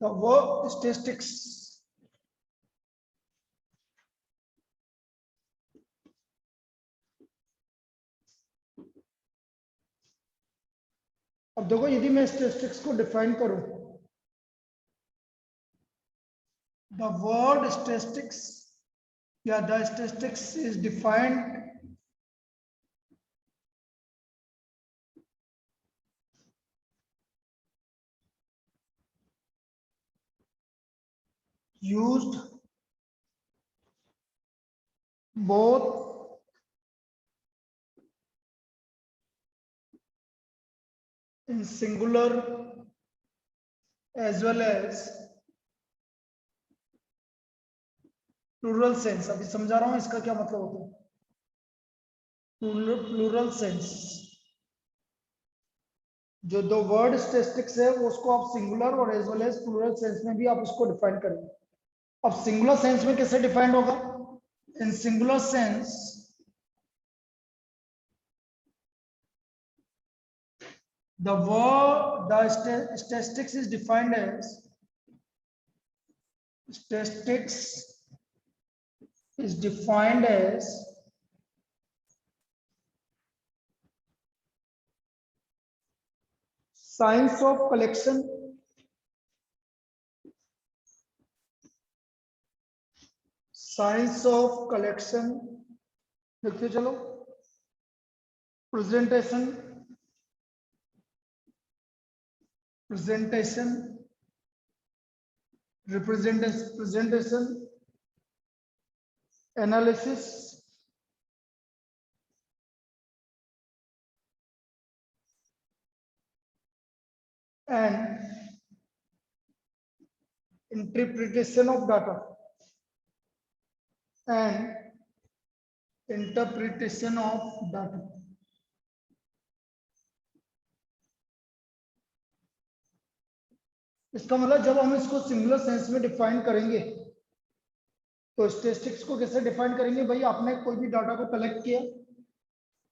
The verb statistics. अब देखो यदि मैं स्टैटिस्टिक्स को डिफाइन करूं, द वर्ड स्टैटिस्टिक्स या the statistics is defined used both in singular as well as plural sense. अभी समझा रहा हूं इसका क्या मतलब होता है। प्लूरल सेंस, जो दो वर्ड स्टैटिस्टिक्स है वो उसको आप सिंगुलर और as well as plural sense में भी आप उसको डिफाइन करेंगे। अब सिंगुलर सेंस में कैसे डिफाइंड होगा? इन singular sense the statistics is defined as statistics is defined as science of collection, science of collection, देखते चलो, presentation, representation, analysis, and interpretation of data, and interpretation of data। इसका मतलब जब हम इसको सिंगुलर सेंस में define करेंगे तो स्टैटिस्टिक्स को कैसे डिफाइन करेंगे? भाई आपने कोई भी डाटा को कलेक्ट किया,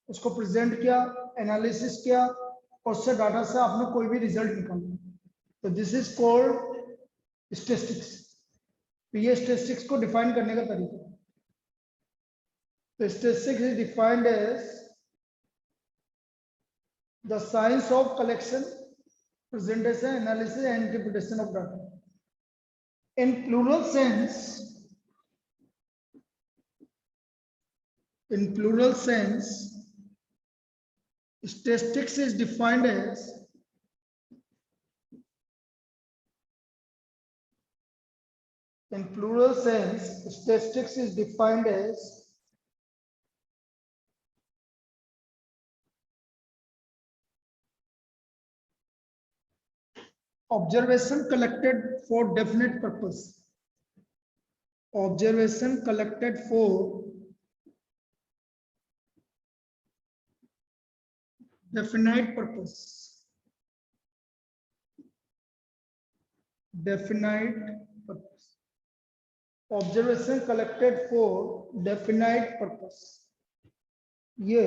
उसको प्रेजेंट किया, एनालिसिस किया और उससे डाटा से आपने कोई भी रिजल्ट निकाला, तो दिस इज कॉल्ड स्टैटिस्टिक्स। तो ये स्टैटिस्टिक्स को डिफाइन करने का तरीका। तो statistics is defined as the science of collection, presentation, analysis and interpretation of data. In plural sense, statistics is defined as observation collected for definite purpose. Observation collected for definite purpose. Definite purpose. Observation collected for definite purpose. ये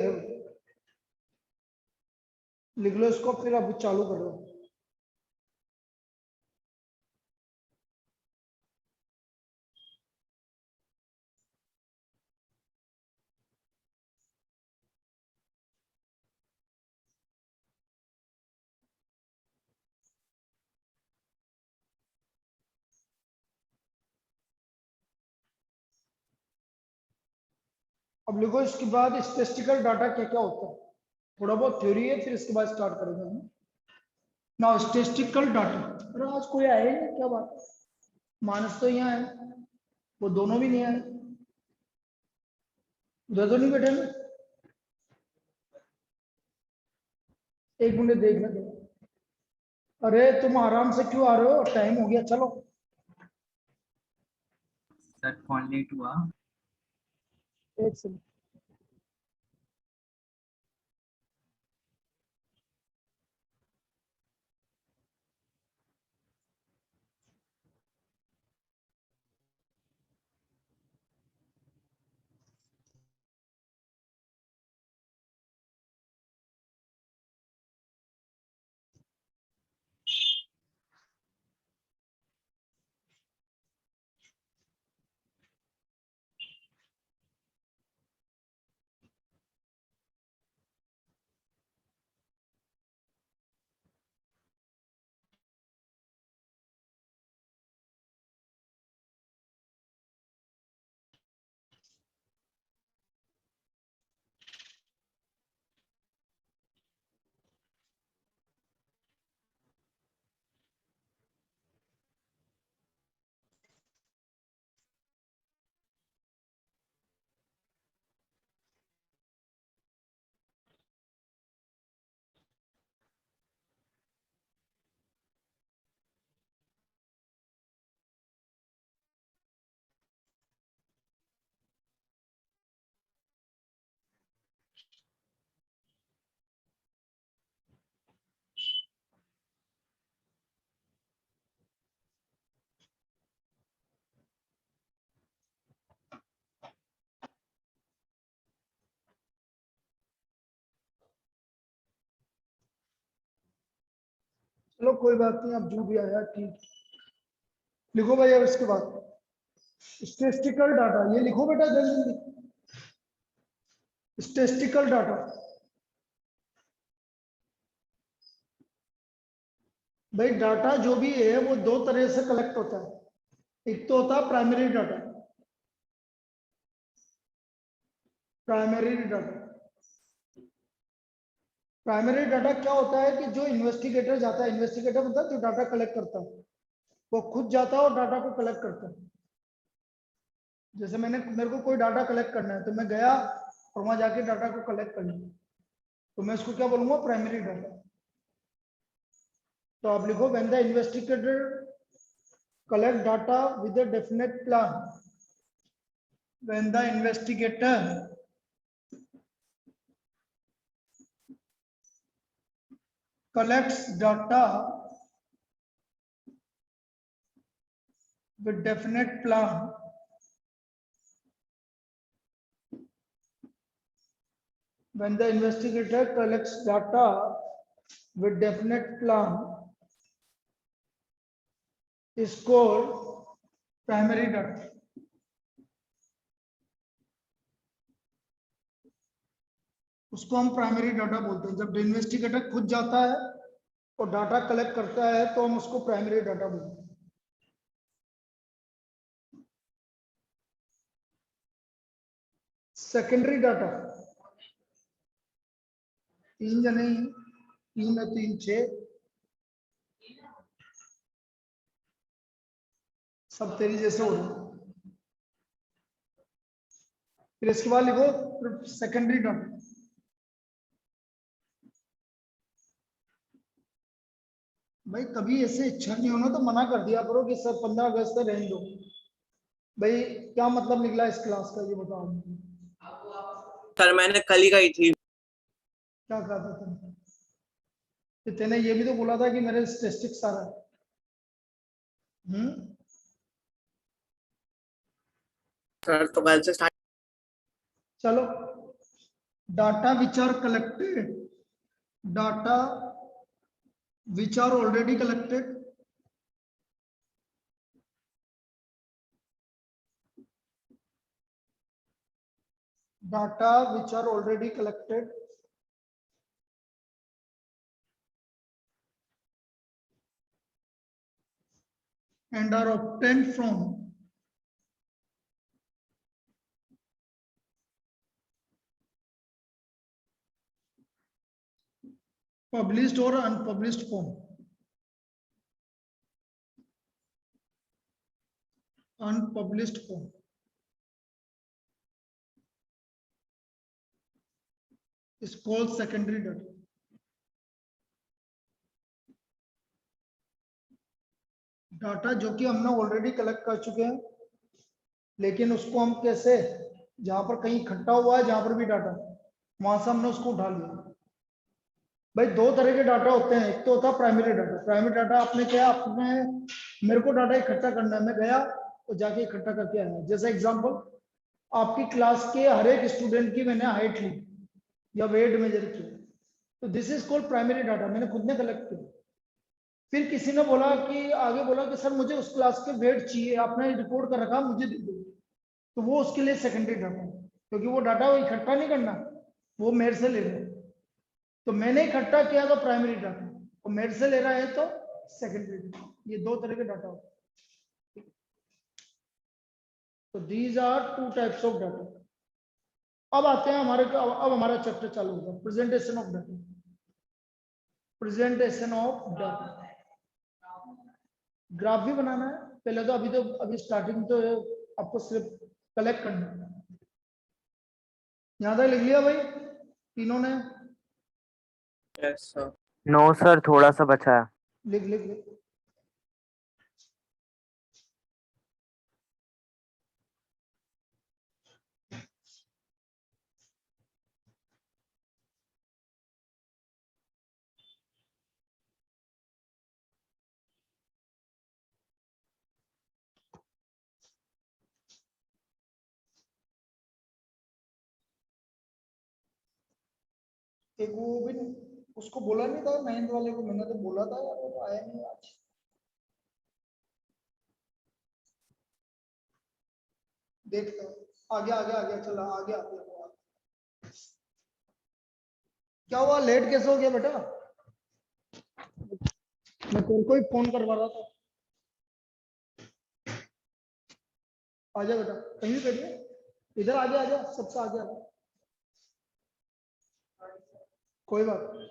लिख लो इसको, फिर अब चालू कर रहा हूं। अब लिखो इसके बाद स्टैटिस्टिकल डाटा क्या क्या होता है। थोड़ा बहुत थ्योरी है, फिर इसके बाद स्टार्ट करेंगे हम। Now statistical data. अरे आज कोई आया ही नहीं, क्या बात है? मानस तो यहाँ है, वो दोनों भी नहीं आए, उधर तो नहीं बैठे ना। एक मिनट देखना दो। अरे तुम आराम से क्यों आ रहे हो? टाइम हो गया, चलो। That only to एक सेकंड। चलो कोई बात नहीं, अब जो भी आया ठीक। लिखो भाई। अब इसके बाद स्टेटिस्टिकल डाटा, ये लिखो बेटा जल्दी। स्टेटिस्टिकल डाटा, भाई डाटा जो भी है वो दो तरह से कलेक्ट होता है। एक तो होता है primary data. Primary data, primary data क्या होता है कि जो इन्वेस्टिगेटर जाता है, इन्वेस्टिगेटर मतलब जो डाटा कलेक्ट करता है, वो खुद जाता है और डाटा को कलेक्ट करता है। जैसे मेरे को कोई डाटा कलेक्ट करना है तो मैं गया और वहां जाके डाटा को कलेक्ट कर लिया, तो मैं इसको क्या बोलूंगा, प्राइमरी डाटा। तो आप लिखो when the investigator collect data with a definite plan, when the investigator collects data with definite plan, when the investigator collects data with definite plan is called primary data. उसको हम primary data बोलते हैं। जब investigator खुद जाता है और data collect करता है तो हम उसको प्राइमरी डाटा बोलते हैं। सेकेंडरी डाटा, तीन जने, तीन में तीन, छह, सब तेरी जैसे हो रहे। फिर इसके बाद लिखो सेकेंडरी डाटा। भाई कभी ऐसे इच्छा नहीं होना तो मना कर दिया करो कि सर 15 अगस्त तक रहने दो। भाई क्या मतलब निकला इस क्लास का, ये बताओ मुझे। सर मैंने कल ही गई थी। क्या कहा था तुमने? तो तेने ये भी तो बोला था कि मेरे स्टेटिस्टिक्स सारा है। सर तो कल से स्टार्ट। चलो, data which are collected, data which are already collected, data which are already collected and are obtained from published or unpublished form. Unpublished form is called secondary data. Data जो कि हमने already collect कर चुके हैं, लेकिन उसको हम कैसे, जहां पर कहीं इकट्ठा हुआ है, जहां पर भी डाटा, वहां से हमने उसको उठा लिया। भाई दो तरह के डाटा होते हैं। एक तो होता है प्राइमरी डाटा। प्राइमरी डाटा आपने क्या, आपने मेरे को डाटा इकट्ठा करना है, मैं गया और जाके इकट्ठा करके आया। जैसे एग्जांपल, आपकी क्लास के हर एक स्टूडेंट की मैंने हाइट ली या वेट मेजर किया, तो this is called primary data, मैंने खुद ने कलेक्ट किया। फिर किसी ने बोला कि आगे बोला कि सर मुझे उस क्लास के वेट चाहिए, आपने रिपोर्ट कर रखा, मुझे दे दो, तो वो उसके लिए सेकेंडरी डाटा है, क्योंकि वो डाटा वो इकट्ठा नहीं करना, वो मेरे से ले रहे हैं। तो मैंने इकट्ठा किया तो प्राइमरी डाटा, और मेरे से ले रहा है तो सेकेंडरी डाटा। ये दो तरह के डाटा होते हैं। तो these are two types of data. अब आते हैं अब हमारा चैप्टर चालू होगा, presentation of data. Presentation of data, graph भी बनाना है पहले तो। अभी स्टार्टिंग तो आपको सिर्फ कलेक्ट करना है। यहां तक लिख लिया भाई तीनों ने? Yes sir. नो सर, थोड़ा सा बचा है। लिख लिख लिख। एक वो भी उसको बोला नहीं था महेंद्र वाले को, मैंने तो बोला था यार, वो तो आया नहीं आज। देखते हैं, आगे आगे आगे चला, आगे आगे क्या हुआ, लेट कैसे हो गया बेटा? मैं तेरे को ही फोन करवा रहा था। आजा बेटा, कहीं भी बैठिए, इधर आगे आजा, सबसे आगे आजा, कोई बात नहीं।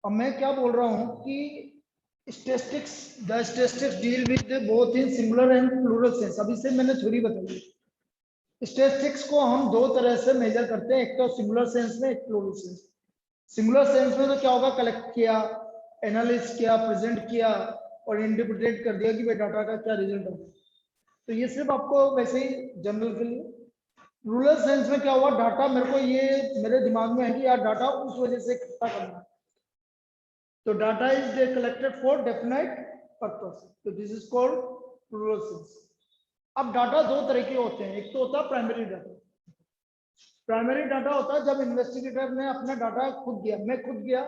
अब मैं क्या बोल रहा हूं कि statistics, the statistics deal with both in singular and plural sense. अभी से मैंने थ्योरी बताई। स्टैटिस्टिक्स को हम दो तरह से मेजर करते हैं, एक तो सिंगुलर सेंस में, एक प्लूरल सेंस। सिंगुलर सेंस में तो क्या होगा, कलेक्ट किया, एनालिसिस किया, प्रेजेंट किया और इंटरप्रेट कर दिया कि भाई डाटा का क्या रिजल्ट होगा। तो ये सिर्फ आपको वैसे ही जनरल के लिए। रूरल सेंस में क्या हुआ, डाटा मेरे को ये मेरे दिमाग में है कि यार डाटा उस वजह से इकट्ठा करना है, तो data is collected for definite purpose, तो this is called rural sense. अब डाटा दो तरह के होते हैं, एक तो होता है प्राइमरी डाटा। प्राइमरी डाटा होता है जब इन्वेस्टिगेटर ने अपना डाटा खुद दिया, मैं खुद गया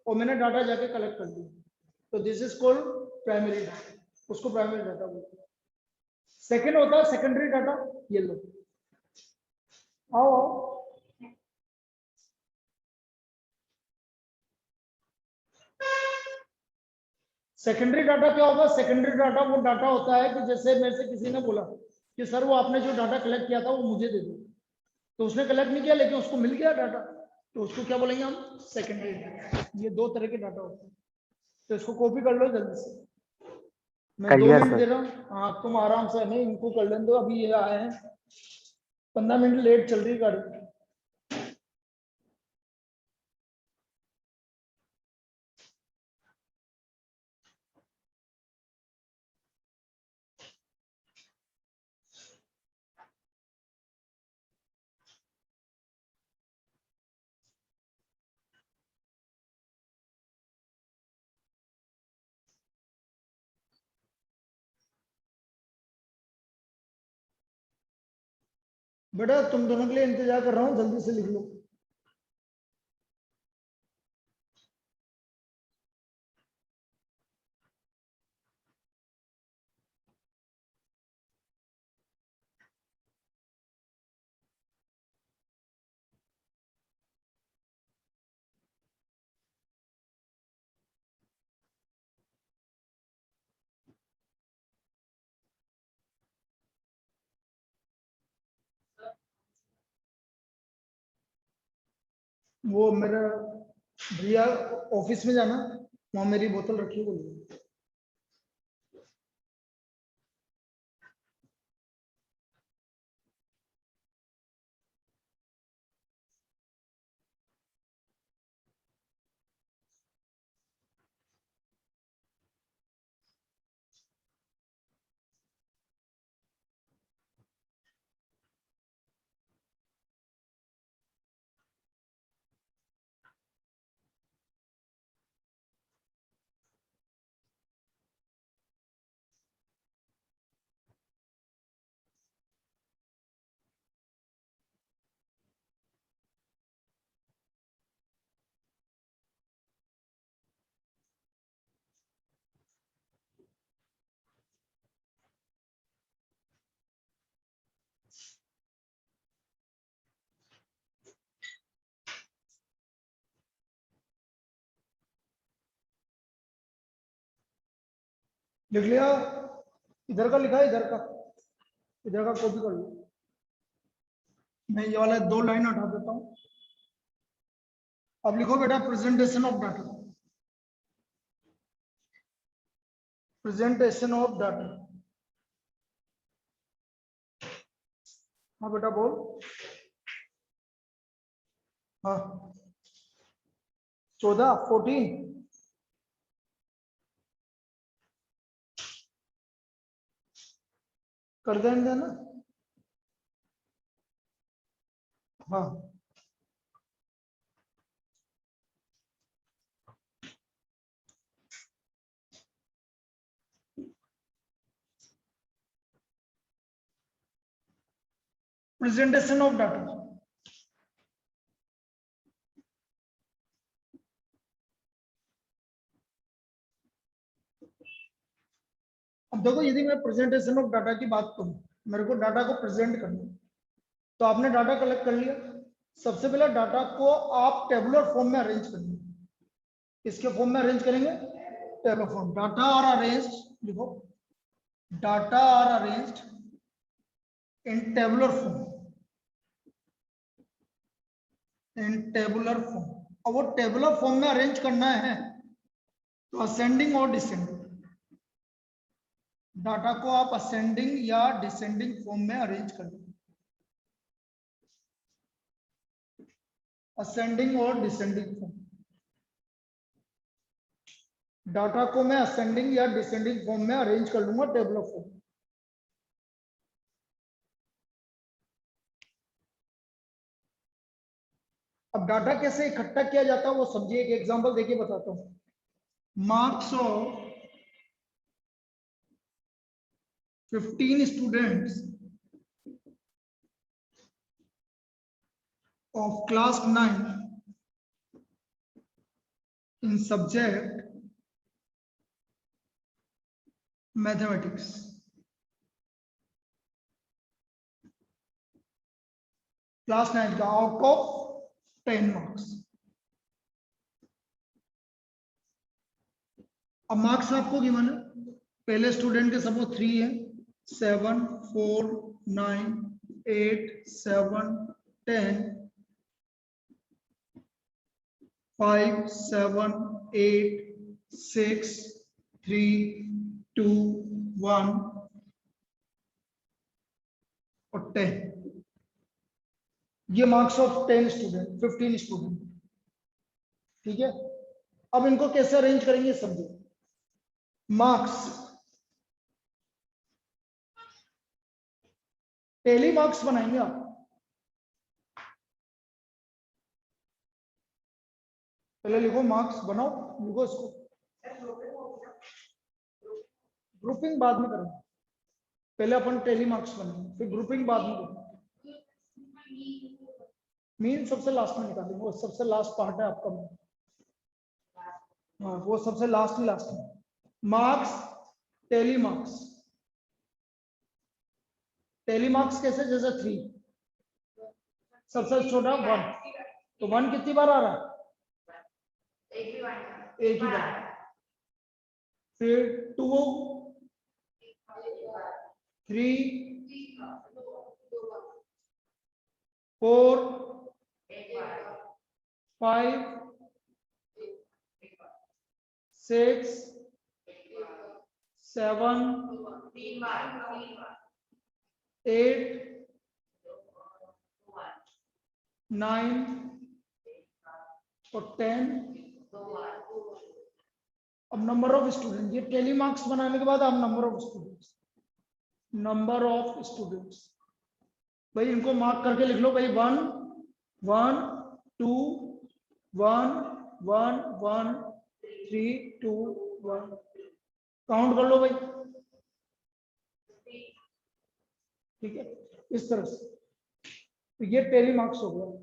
और मैंने डाटा जाके कलेक्ट कर दिया, तो this is called primary data, उसको प्राइमरी डाटा बोलते हैं। सेकेंड होता है सेकेंडरी डाटा, ये लो, आओ आओ। सेकेंडरी डाटा क्या होगा, सेकेंडरी डाटा वो डाटा होता है कि जैसे मेरे से किसी ने बोला कि सर वो आपने जो डाटा कलेक्ट किया था वो मुझे दे दो, तो उसने कलेक्ट नहीं किया लेकिन उसको मिल गया डाटा, तो उसको क्या बोलेंगे हम, सेकेंडरी डाटा। ये दो तरह के डाटा होते हैं, तो इसको कॉपी कर लो जल्दी से, मैं कर 2 लिया मिनट सर। दे रहा हूँ, हाँ तुम आराम से, नहीं इनको कर लेने दो, अभी ये आए हैं, 15 मिनट लेट चल रही गाड़ी। बेटा तुम दोनों के लिए इंतजार कर रहा हूँ, जल्दी से लिख लो। वो मेरा भैया ऑफिस में जाना, वहाँ मेरी बोतल रखी है, बोलिए। लिख लिया, इधर का लिखा है, इधर का, इधर का कॉपी कर लो। मैं ये वाला 2 लाइन हटा देता हूँ। अब लिखो बेटा, presentation of data, presentation of data. हाँ बेटा बोल। हाँ 14 14 कर देंगे ना। हाँ प्रेजेंटेशन ऑफ डाटा, अब देखो यदि मैं प्रेजेंटेशन ऑफ डाटा की बात करूं, मेरे को डाटा को प्रेजेंट करना है, तो आपने डाटा कलेक्ट कर लिया। सबसे पहले डाटा को आप टेबुलर फॉर्म में अरेंज करेंगे। किसके फॉर्म में अरेंज करेंगे? Tabular form. Data are arranged, देखो data are arranged in tabular form, in tabular form. अब वो टेबुलर फॉर्म में अरेंज करना है तो असेंडिंग और डिसेंडिंग, डाटा को आप असेंडिंग या डिसेंडिंग फॉर्म में अरेंज कर लेंगे। असेंडिंग और डिसेंडिंग फॉर्म, डाटा को मैं असेंडिंग या डिसेंडिंग फॉर्म में अरेंज कर लूंगा टेबल ऑफ फॉर्म। अब डाटा कैसे इकट्ठा किया जाता है वो समझिए, एक एग्जांपल देके बताता हूं। Marks of 15 students of class 9 in subject mathematics, class 9 का आउट ऑफ 10 मार्क्स। अब मार्क्स आपको गिवन है, पहले स्टूडेंट के सब 3 है, 7 4 9 8 7 10 5 7 8 6 3 2 1 और 10। ये मार्क्स ऑफ 10 स्टूडेंट, 15 स्टूडेंट, ठीक है। अब इनको कैसे अरेंज करेंगे समझो। मार्क्स, टेली मार्क्स बनाएंगे आप। पहले लिखो मार्क्स बनाओ, लिखो इसको। ग्रुपिंग बाद में करेंगे, पहले अपन टेली मार्क्स बनाएंगे, फिर ग्रुपिंग बाद में करेंगे। मीन सबसे लास्ट में निकालेंगे, वो सबसे लास्ट पार्ट है आपका। हाँ वो सबसे लास्ट ही लास्ट है। Marks, tally marks. Tally marks कैसे? जैसे 3, सबसे छोटा 1, तो 1 कितनी बार आ रहा है? एक ही बार। फिर 2 3 4 5 6 7 8 9 और 10। अब नंबर ऑफ स्टूडेंट, ये टेली मार्क्स बनाने के बाद आप number of students, number of students भाई इनको मार्क करके लिख लो भाई। 1 1 2 1 1 1 3 2 1, काउंट कर लो भाई, ठीक है। इस तरह से तो ये टेली मार्क्स हो गया।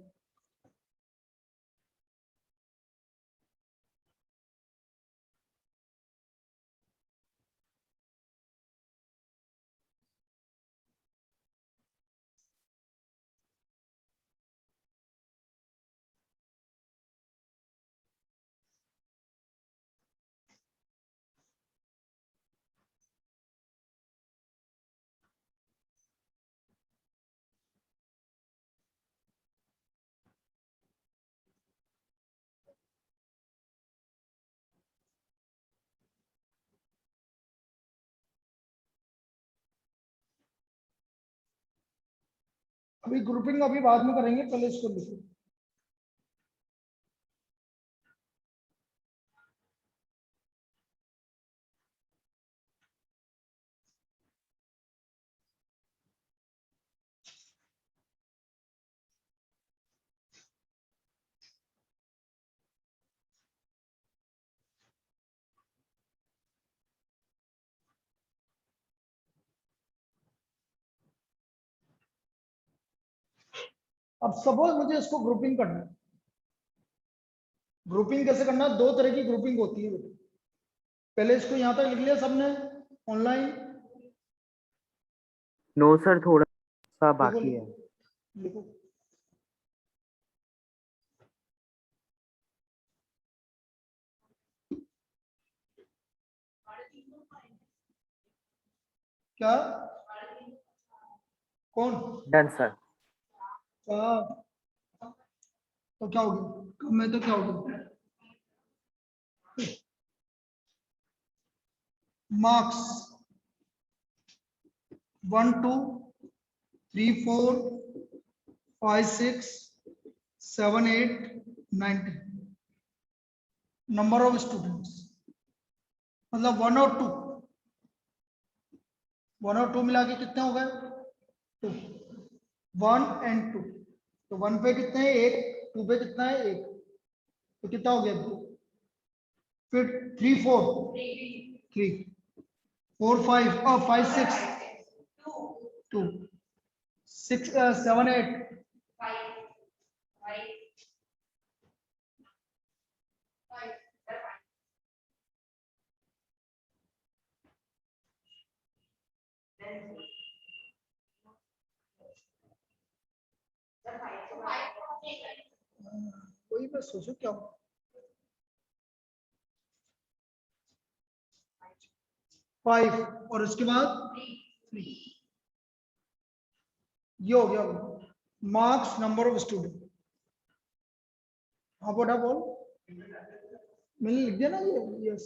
अभी ग्रुपिंग अभी बाद में करेंगे, पहले इसको लिखो। अब सपोज मुझे इसको ग्रुपिंग करना है। ग्रुपिंग कैसे करना है? 2 तरह की ग्रुपिंग होती है। पहले इसको यहां तक लिख लिया सबने ऑनलाइन, नो सर, थोड़ा सा लिखो बाकी है। लिखो लिखो। क्या? कौन? Done sir. क्या? तो क्या हो गया कम में? तो क्या हो गया? मार्क्स 1 2 3 4 5 6 7 8 9 10। नंबर ऑफ स्टूडेंट्स मतलब 1 और 2 मिला के कितने हो गए? 2। 1 और 2 तो 1 पे कितने हैं? 1। 2 पे कितना है? 1। तो कितना हो गया? 2। फिर 3 4 3 4 5 और 5 6 2 6 7 8 वही मैं सोचू क्या हो? 5 और उसके बाद 3। ये हो गया मार्क्स नंबर ऑफ स्टूडेंट। हाँ बोटा बोल। मैंने लिख दिया ना ये? यस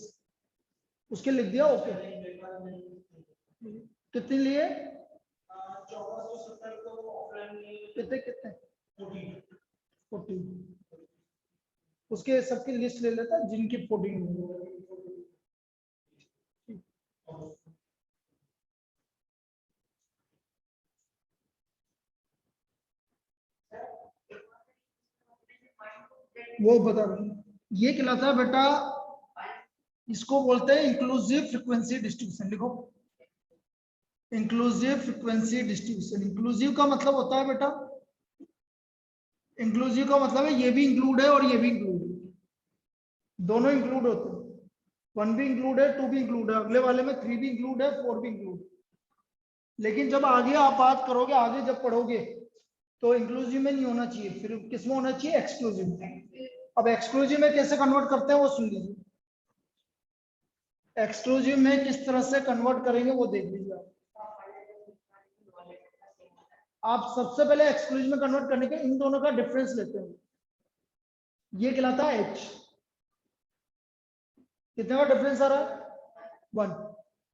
उसके लिख दिया। ओके कितने लिए? कितने कितने? 14। उसके सबकी लिस्ट ले लेता जिनकी 14। वो बता रहा हूँ। ये कहलाता है बेटा, इसको बोलते हैं इंक्लूसिव फ्रीक्वेंसी डिस्ट्रीब्यूशन। लिखो इंक्लूसिव फ्रीक्वेंसी डिस्ट्रीब्यूशन। इंक्लूसिव का मतलब होता है बेटा, इंक्लूसिव का मतलब है ये भी इंक्लूड है और ये भी इंक्लूड है। दोनों इंक्लूड होते हैं। 1 भी इंक्लूड है, 2 भी इंक्लूड है, अगले वाले में 3 भी इंक्लूड है, 4 भी इंक्लूड है। लेकिन जब आगे आप बात करोगे, आगे जब पढ़ोगे तो इंक्लूसिव में नहीं होना चाहिए, फिर किस में होना चाहिए? एक्सक्लूसिव में। अब एक्सक्लूसिव में कैसे कन्वर्ट करते हैं वो सुन लीजिए। एक्सक्लूसिव में किस तरह से कन्वर्ट करेंगे वो देख लीजिए आप सबसे पहले एक्सक्लूसिव में कन्वर्ट करने के इन दोनों का डिफरेंस लेते हैं। ये कहलाता है एच। कितने का डिफरेंस आ रहा है? 1।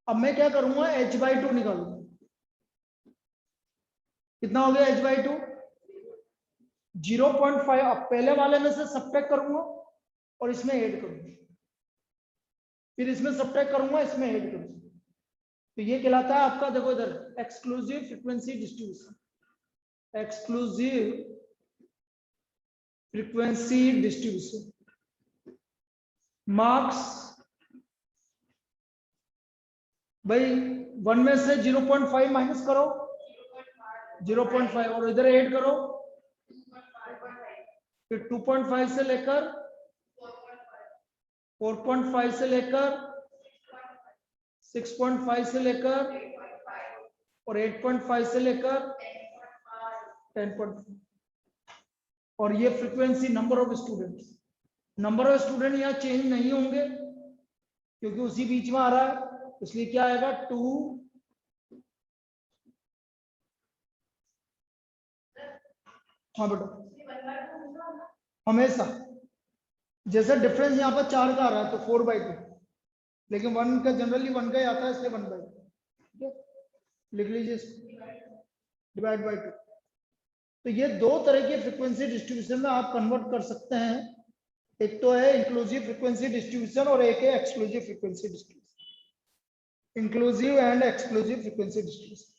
अब मैं क्या करूंगा? h/2 निकालूंगा। कितना हो गया h/2? 0.5। अब पहले वाले में से सब्ट्रैक्ट करूंगा और इसमें ऐड करूंगा, फिर इसमें सब्ट्रैक्ट करूंगा, इसमें ऐड करूंगा। तो ये कहलाता है आपका, देखो इधर, exclusive frequency distribution. Exclusive frequency distribution. Marks भाई 1 में से 0.5 माइनस करो, 0.5 और इधर ऐड करो, फिर 2.5 से लेकर 4.5 से लेकर 6.5 से लेकर और 8.5 से लेकर 10.5। और ये frequency number of students. Number of student यहाँ चेंज नहीं होंगे क्योंकि उसी बीच में आ रहा है, इसलिए क्या आएगा? 2। हाँ बेटा हमेशा जैसे डिफरेंस यहाँ पर 4 का आ रहा है तो 4/2, लेकिन 1 का जनरली 1 का ही आता है इसलिए 1/2। ठीक है लिख लीजिए डिवाइड बाई 2। तो ये दो तरह के फ्रीक्वेंसी डिस्ट्रीब्यूशन में आप कन्वर्ट कर सकते हैं। एक तो है इंक्लूसिव फ्रीक्वेंसी डिस्ट्रीब्यूशन और एक है exclusive frequency distribution. Inclusive and exclusive frequency distribution.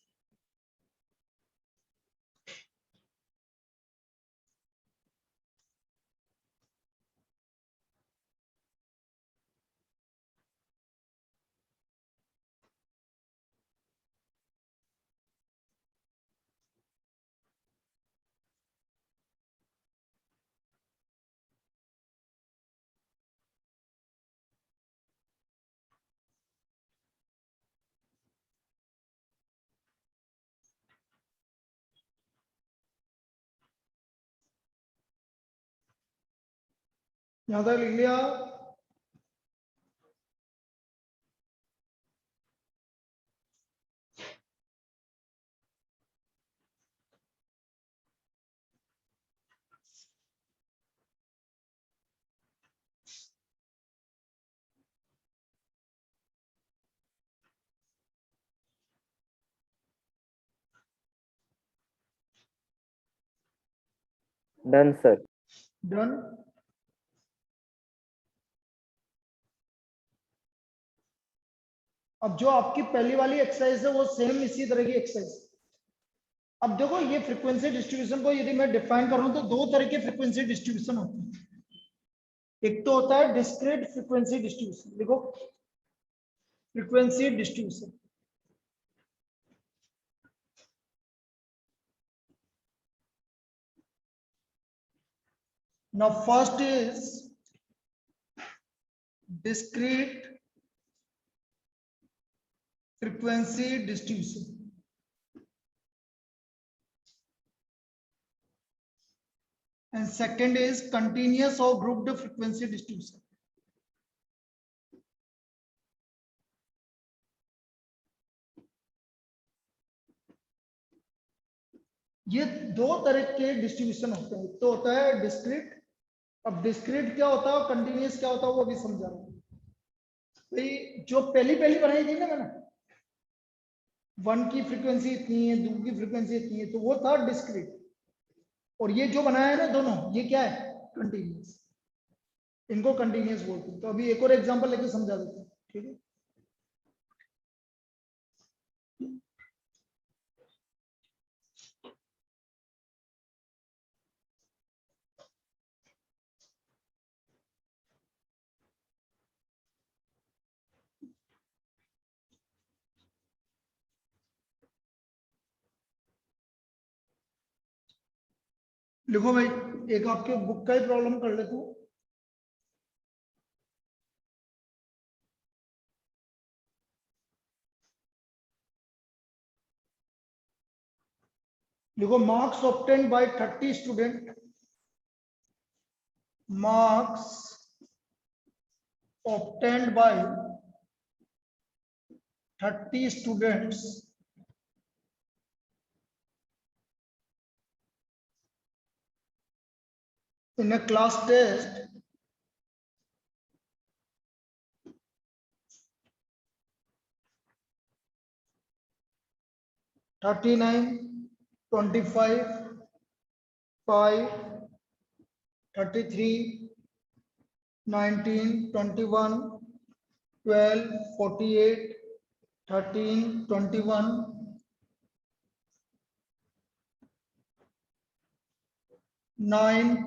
यहां तक लिख लिया। Done sir. डन। अब जो आपकी पहली वाली एक्सरसाइज है वो सेम इसी तरह की एक्सरसाइज। अब देखो ये फ्रीक्वेंसी डिस्ट्रीब्यूशन को यदि मैं डिफाइन करूं तो दो तरह के फ्रीक्वेंसी डिस्ट्रीब्यूशन होते हैं। एक तो होता है डिस्क्रीट फ्रीक्वेंसी डिस्ट्रीब्यूशन। देखो frequency distribution, now first is discrete frequency distribution, and second is continuous or grouped frequency distribution. ये दो तरह के डिस्ट्रीब्यूशन होते हैं। तो होता है डिस्क्रीट। अब डिस्क्रीट क्या होता है और कंटिन्यूस क्या होता है वो भी समझा रहा हूं भाई। जो पहली बनाई थी ना मैंने, 1 की फ्रीक्वेंसी इतनी है, 2 की फ्रीक्वेंसी इतनी है, तो वो था डिस्क्रीट। और ये जो बनाया है ना दोनों, ये क्या है? कंटिन्यूस। इनको कंटिन्यूस बोलते हैं। तो अभी एक और एग्जांपल लेके समझा देते हैं, ठीक है। लिखो भाई, एक आपके बुक का ही प्रॉब्लम कर लेता हूं। देखो marks obtain bye 30 student, marks obtained by 30 students in a class test (39, 25, 5, 33, 19, 21, 12, 48, 13, 21, 9,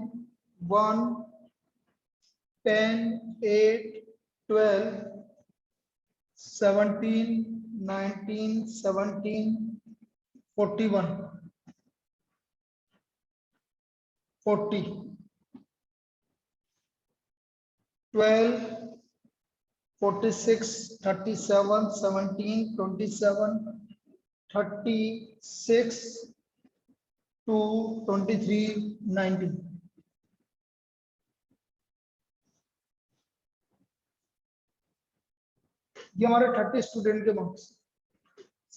1, 10, 8, 12, 17, 19, 17, 41, 40, 12, 46, 37, 17, 27, 36 to 23, 19। ये हमारे 30 स्टूडेंट के मार्क्स।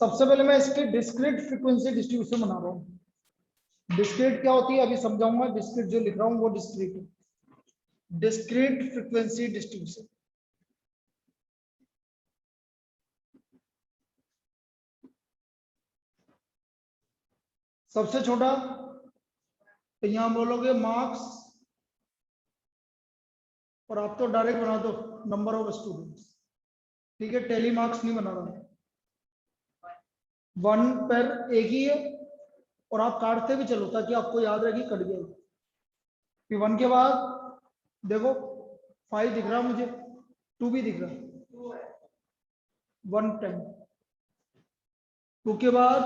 सबसे पहले मैं इसकी डिस्क्रीट फ्रीक्वेंसी डिस्ट्रीब्यूशन बना रहा हूँ। डिस्क्रीट क्या होती है अभी समझाऊंगा। डिस्क्रीट जो लिख रहा हूँ वो डिस्क्रीट है। Discrete frequency distribution. सबसे छोटा तो यहां बोलोगे मार्क्स, और आप तो डायरेक्ट बना दो नंबर ऑफ स्टूडेंट्स, ठीक है। टेली मार्क्स नहीं बना रहा, 1 पर एक ही है, और आप काटते भी चलो ताकि आपको याद रहे कि कट गया। फिर 1 के बाद देखो 5 दिख रहा मुझे, 2 भी दिख रहा, 1 10, 2 के बाद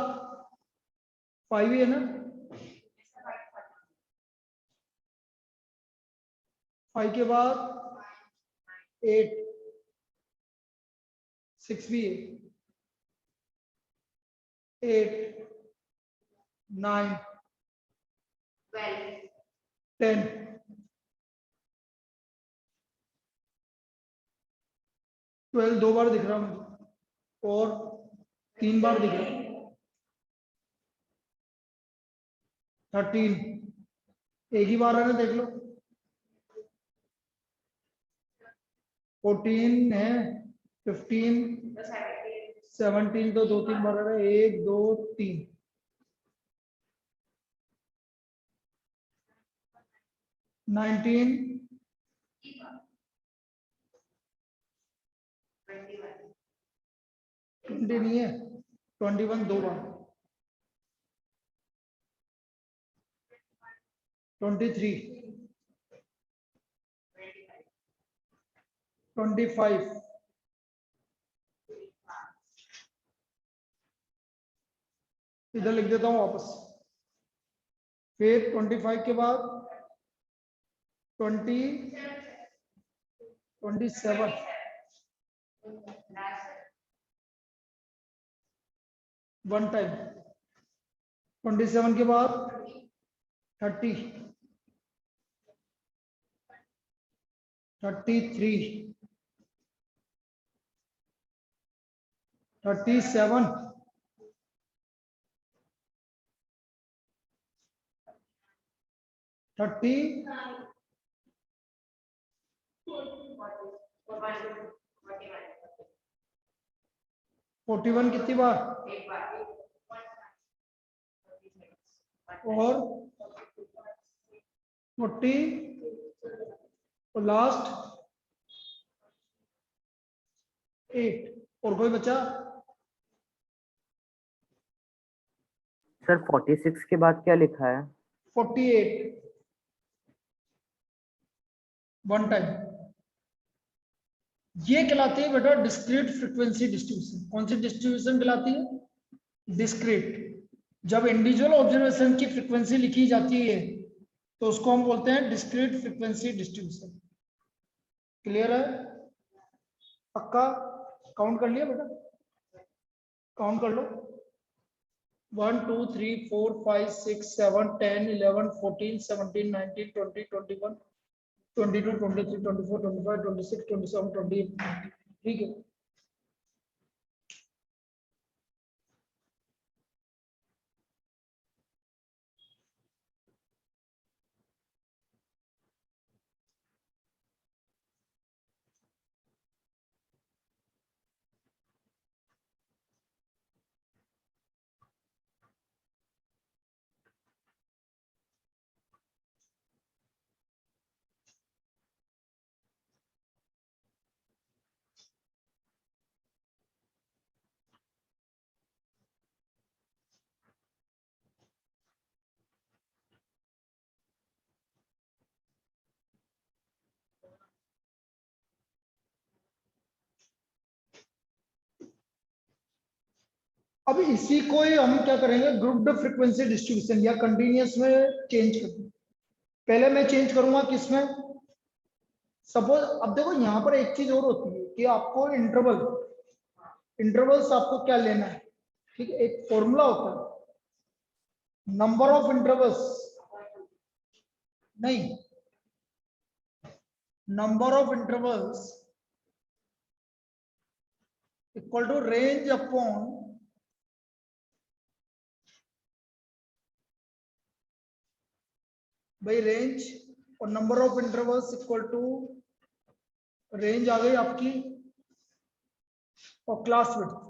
5 ही है ना, 5 के बाद 8, 6 भी है, 8, 9, 10, 12 2 बार दिख रहा मुझे और 3 बार दिख रहा। 13 एक ही बार है ना, देख लो। 14 है, 15 17 तो 2-3 बार है, 1 2 3। 19 20 नहीं है, 21 2 बार। 23 25 इधर लिख देता हूं वापस। फिर 25 के बाद 20 27 वन टाइम। 27 के बाद 30 33 37 30 41 कितनी बार और 40 और लास्ट 8। और कोई बचा? सर 46 के बाद क्या लिखा है? 48 वन टाइम। ये कहलाती है बेटा डिस्क्रीट फ्रीक्वेंसी डिस्ट्रीब्यूशन। कौन सी डिस्ट्रीब्यूशन कहलाती है? डिस्क्रीट। जब इंडिविजुअल ऑब्जर्वेशन की फ्रीक्वेंसी लिखी जाती है तो उसको हम बोलते हैं डिस्क्रीट फ्रीक्वेंसी डिस्ट्रीब्यूशन। क्लियर है? पक्का? काउंट कर लिया बेटा? काउंट कर लो। 1 2 3 4 5 6 7 10 11 14 17 19 20 21 22 23 24 25 26 27 28। ठीक है। अब इसी को ही हम क्या करेंगे, ग्रुप्ड फ्रीक्वेंसी डिस्ट्रीब्यूशन या कंटिन्यूअस में चेंज करेंगे। पहले मैं चेंज करूंगा किसमें? सपोज अब देखो यहां पर एक चीज और होती है कि आपको इंटरवल्स आपको क्या लेना है। ठीक है, एक फॉर्मूला होता है नंबर ऑफ इंटरवल्स, नहीं, number of intervals equal to range upon भाई रेंज, और number of intervals equal to range आ गई आपकी और क्लास विड्थ।